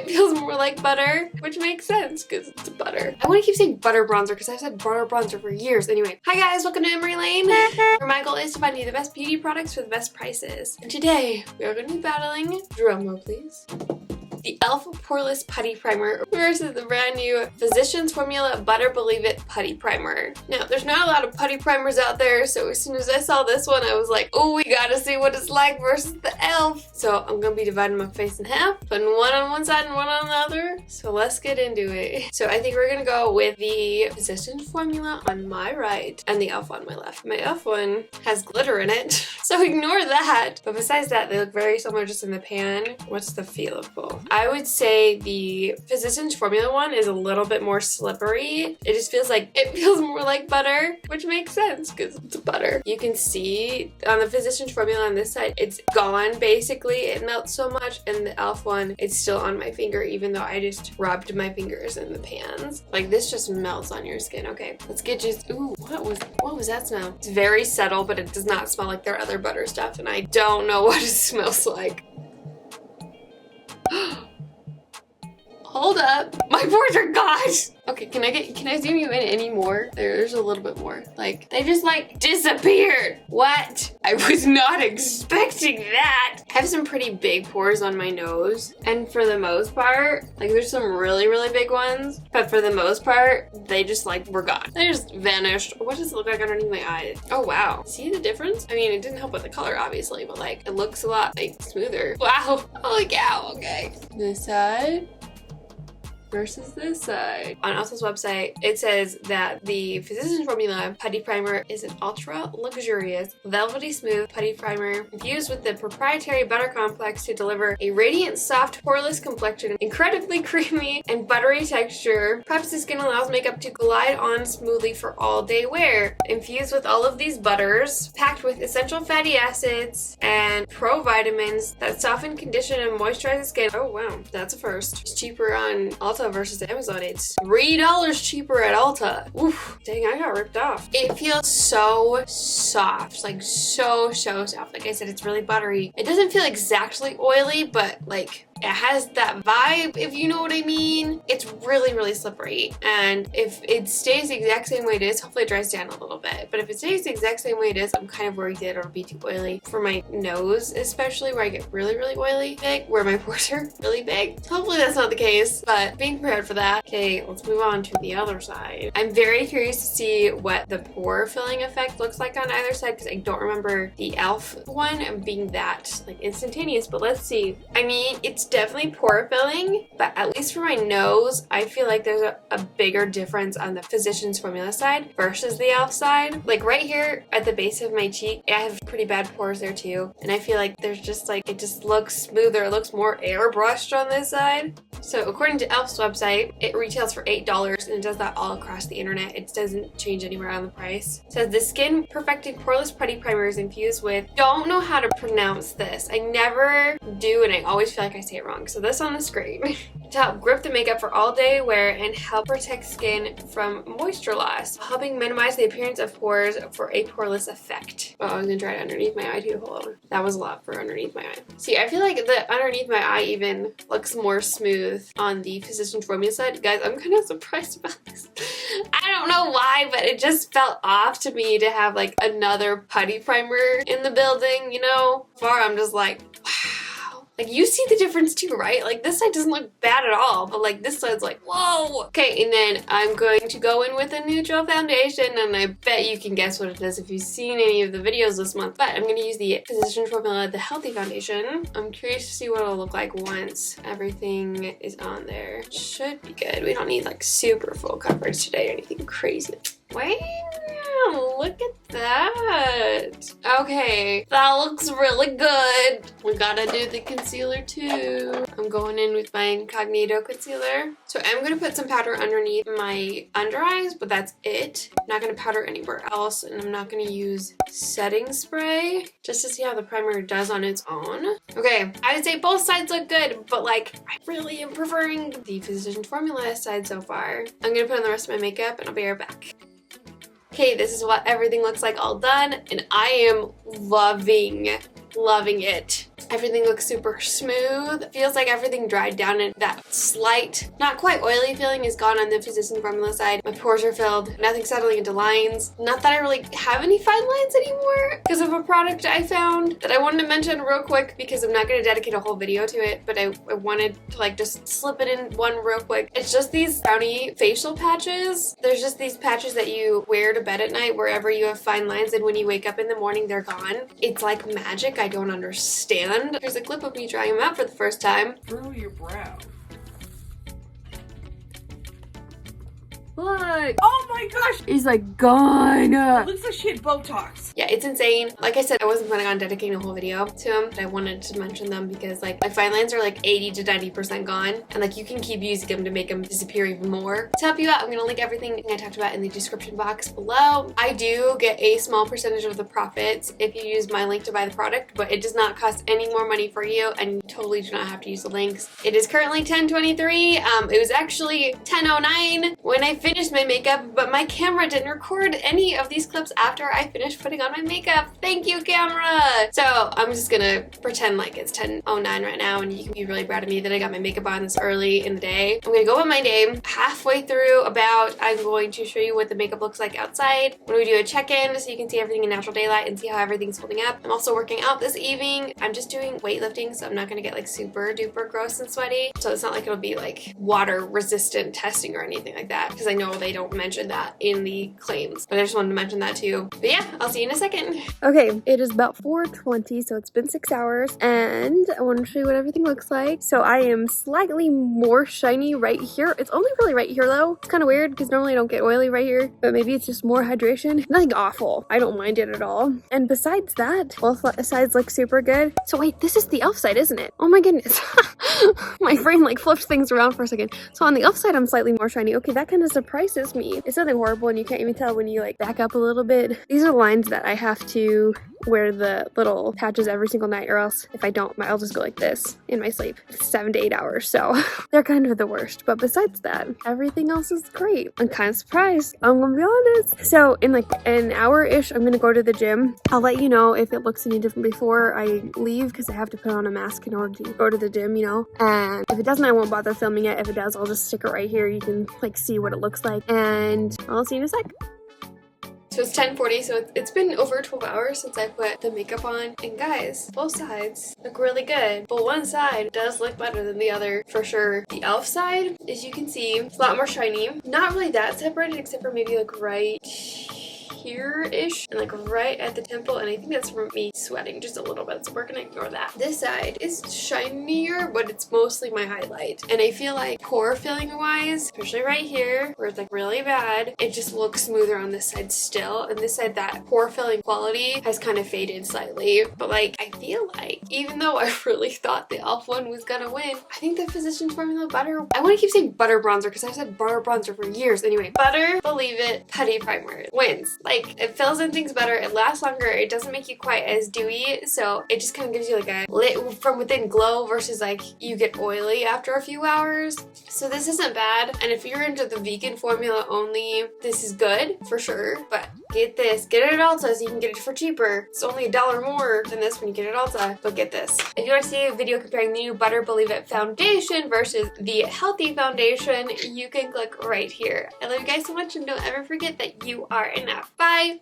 it feels more like butter, which makes sense because it's butter. I want to keep saying butter bronzer because I've said butter bronzer for years. Anyway, hi guys, welcome to Emmarie Lane, where my goal is to find you the best beauty products for the best prices. And today, we are going to be battling, drumroll please, the e.l.f. Poreless Putty Primer versus the brand new Physicians Formula Butter Believe It Putty Primer. Now, there's not a lot of putty primers out there, so as soon as I saw this one, I was like, oh, we gotta see what it's like versus the e.l.f. So I'm gonna be dividing my face in half, putting one on one side and one on the other. So let's get into it. So I think we're gonna go with the Physicians Formula on my right and the e.l.f. on my left. My e.l.f. one has glitter in it, so ignore that. But besides that, they look very similar just in the pan. What's the feel of both? I would say the Physicians Formula one is a little bit more slippery. It just feels like, it feels more like butter, which makes sense because it's butter. You can see on the Physicians Formula on this side, it's gone basically. It melts so much, and the e.l.f. one, it's still on my finger even though I just rubbed my fingers in the pans. Like this just melts on your skin. Okay, let's get just, ooh, what was that smell? It's very subtle, but it does not smell like their other butter stuff, and I don't know what it smells like. Hold up. My pores are gone. Okay, can I zoom you in any more? There's a little bit more. Like, they just like disappeared. What? I was not expecting that. I have some pretty big pores on my nose. And for the most part, like there's some really, really big ones. But for the most part, they just like were gone. They just vanished. What does it look like underneath my eyes? Oh, wow. See the difference? I mean, it didn't help with the color, obviously, but like it looks a lot like smoother. Wow. Holy cow. Okay. This side versus this side. On e.l.f.'s website, it says that the Physicians Formula Putty Primer is an ultra luxurious, velvety smooth putty primer infused with the proprietary butter complex to deliver a radiant, soft, poreless complexion, incredibly creamy and buttery texture. Preps the skin, allows makeup to glide on smoothly for all day wear. Infused with all of these butters, packed with essential fatty acids and provitamins that soften, condition, and moisturize the skin. Oh wow, that's a first. It's cheaper on Ulta versus Amazon. It's $3 cheaper at Ulta. Oof, dang, I got ripped off. It feels so soft, like so soft. Like I said, it's really buttery. It doesn't feel exactly oily, but like it has that vibe, if you know what I mean. It's really, really slippery. And if it stays the exact same way it is, hopefully it dries down a little bit. But if it stays the exact same way it is, I'm kind of worried that it'll be too oily. For my nose, especially, where I get really, really oily, big, where my pores are really big. Hopefully that's not the case, but being prepared for that. Okay, let's move on to the other side. I'm very curious to see what the pore filling effect looks like on either side because I don't remember the e.l.f. one being that like instantaneous, but let's see. I mean, it's definitely pore filling, but at least for my nose, I feel like there's a bigger difference on the Physicians Formula side versus the e.l.f. side. Like right here at the base of my cheek, I have pretty bad pores there too, and I feel like there's just like, it just looks smoother. It looks more airbrushed on this side. So according to e.l.f.'s website, it retails for $8 and it does that all across the internet. It doesn't change anywhere on the price. It says the skin perfecting poreless putty primer is infused with, don't know how to pronounce this. I never do, and I always feel like I say it wrong. So this on the screen to help grip the makeup for all day wear and help protect skin from moisture loss, helping minimize the appearance of pores for a poreless effect. Oh, I was gonna try it underneath my eye too. Hold on. That was a lot for underneath my eye. See, I feel like the underneath my eye even looks more smooth on the Physicians Formula side. Guys, I'm kind of surprised about this. I don't know why, but it just felt off to me to have like another putty primer in the building, you know? Far, I'm just like, wow. Like you see the difference too, right? Like this side doesn't look bad at all, but like this side's like, whoa. Okay, and then I'm going to go in with a neutral foundation, and I bet you can guess what it is if you've seen any of the videos this month. But I'm going to use the Physicians Formula The Healthy Foundation. I'm curious to see what it'll look like once everything is on there. Should be good. We don't need like super full coverage today or anything crazy. Wow, look at that. Okay, that looks really good. We gotta do the concealer too. I'm going in with my Incognito concealer. So I'm gonna put some powder underneath my under eyes, but that's it. I'm not gonna powder anywhere else, and I'm not gonna use setting spray just to see how the primer does on its own. Okay, I would say both sides look good, but like I really am preferring the Physicians Formula side so far. I'm gonna put on the rest of my makeup and I'll be right back. Okay, this is what everything looks like all done, and I am loving it. Everything looks super smooth. It feels like everything dried down and that slight, not quite oily feeling is gone on the Physicians Formula side. My pores are filled, nothing settling into lines. Not that I really have any fine lines anymore because of a product I found that I wanted to mention real quick because I'm not going to dedicate a whole video to it, but I wanted to like just slip it in one real quick. It's just these brownie facial patches. There's just these patches that you wear to bed at night wherever you have fine lines, and when you wake up in the morning they're gone. It's like magic. I don't understand. Here's a clip of me trying them out for the first time. Furrow your brow. Look! Oh my gosh! He's like gone! It looks like she had Botox. Yeah, it's insane. Like I said, I wasn't planning on dedicating a whole video to them, but I wanted to mention them because like my fine lines are like 80 to 90% gone, and like you can keep using them to make them disappear even more. To help you out, I'm gonna link everything I talked about in the description box below. I do get a small percentage of the profits if you use my link to buy the product, but it does not cost any more money for you, and you totally do not have to use the links. It is currently 10:23. It was actually 10:09 when I finished my makeup, but my camera didn't record any of these clips after I finished putting on my makeup. Thank you, camera! So I'm just gonna pretend like it's 10:09 right now, and you can be really proud of me that I got my makeup on this early in the day. I'm gonna go with my day. Halfway through about, I'm going to show you what the makeup looks like outside when we do a check-in so you can see everything in natural daylight and see how everything's holding up. I'm also working out this evening. I'm just doing weightlifting, so I'm not gonna get like super duper gross and sweaty. So it's not like it'll be like water resistant testing or anything like that, because I know they don't mention that in the claims, but I just wanted to mention that too. But yeah, I'll see you in a second. Okay, it is about 4:20, so it's been 6 hours, and I want to show you what everything looks like. So I am slightly more shiny right here. It's only really right here though. It's kind of weird because normally I don't get oily right here, but maybe it's just more hydration. Nothing awful. I don't mind it at all. And besides that, both sides look super good. So wait, this is the e.l.f. side, isn't it? Oh my goodness. My brain like flipped things around for a second. So on the e.l.f. side, I'm slightly more shiny. Okay, that kind of surprises me. It's nothing horrible, and you can't even tell when you like back up a little bit. These are lines that I have to wear the little patches every single night, or else if I don't, I'll just go like this in my sleep. 7 to 8 hours, so they're kind of the worst. But besides that, everything else is great. I'm kind of surprised, I'm gonna be honest. So in like an hour-ish, I'm gonna go to the gym. I'll let you know if it looks any different before I leave, because I have to put on a mask in order to go to the gym, you know? And if it doesn't, I won't bother filming it. If it does, I'll just stick it right here. You can like see what it looks like, and I'll see you in a sec. So it's 10:40, so it's been over 12 hours since I put the makeup on. And guys, both sides look really good, but one side does look better than the other for sure. The e.l.f. side, as you can see, it's a lot more shiny. Not really that separated, except for maybe like right here-ish and like right at the temple, and I think that's from me sweating just a little bit, so we're gonna ignore that. This side is shinier, but it's mostly my highlight, and I feel like pore filling wise, especially right here where it's like really bad, it just looks smoother on this side still, and this side, that pore filling quality has kind of faded slightly. But like, I feel like even though I really thought the e.l.f. one was gonna win, I think the Physicians Formula butter, I want to keep saying butter bronzer because I've said butter bronzer for years. Anyway, butter Believe It Putty Primer wins. Like, it fills in things better, it lasts longer, it doesn't make you quite as dewy, so it just kind of gives you like a lit from within glow versus like you get oily after a few hours. So this isn't bad, and if you're into the vegan formula only, this is good for sure. But get this, get it at Ulta so you can get it for cheaper. It's only $1 more than this when you get it at Ulta, but get this. If you want to see a video comparing the new Butter Believe It foundation versus the healthy foundation, you can click right here. I love you guys so much, and don't ever forget that you are enough. Bye!